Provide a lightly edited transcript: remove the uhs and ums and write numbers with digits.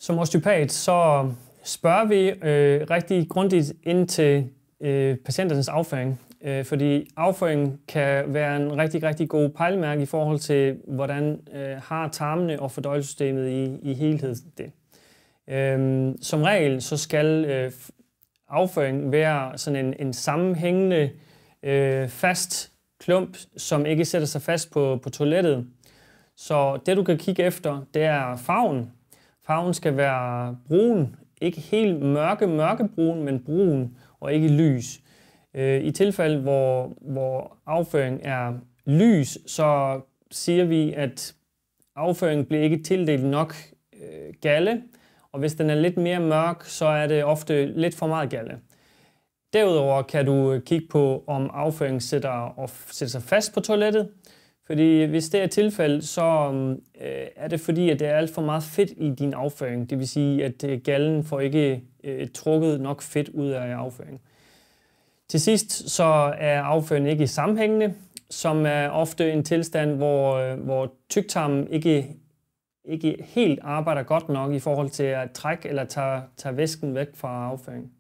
Som osteopat så spørger vi rigtig grundigt ind til patienternes afføring, fordi afføring kan være en rigtig god pejlemærke i forhold til, hvordan har tarmene og fordøjelsessystemet i helhed det. Som regel så skal afføring være sådan en sammenhængende fast klump, som ikke sætter sig fast på toilettet. Så det du kan kigge efter, det er farven. Farven skal være brun, ikke helt mørkebrun, men brun og ikke lys. I tilfælde, hvor afføring er lys, så siger vi, at afføringen bliver ikke tildelt nok galle, og hvis den er lidt mere mørk, så er det ofte lidt for meget galle. Derudover kan du kigge på, om afføringen sætter sig fast på toilettet. Fordi hvis det er tilfældet, så er det fordi, at der er alt for meget fedt i din afføring. Det vil sige, at gallen får ikke trukket nok fedt ud af afføringen. Til sidst så er afføringen ikke sammenhængende, som er ofte en tilstand, hvor tyktarmen ikke helt arbejder godt nok i forhold til at trække eller tage væsken væk fra afføringen.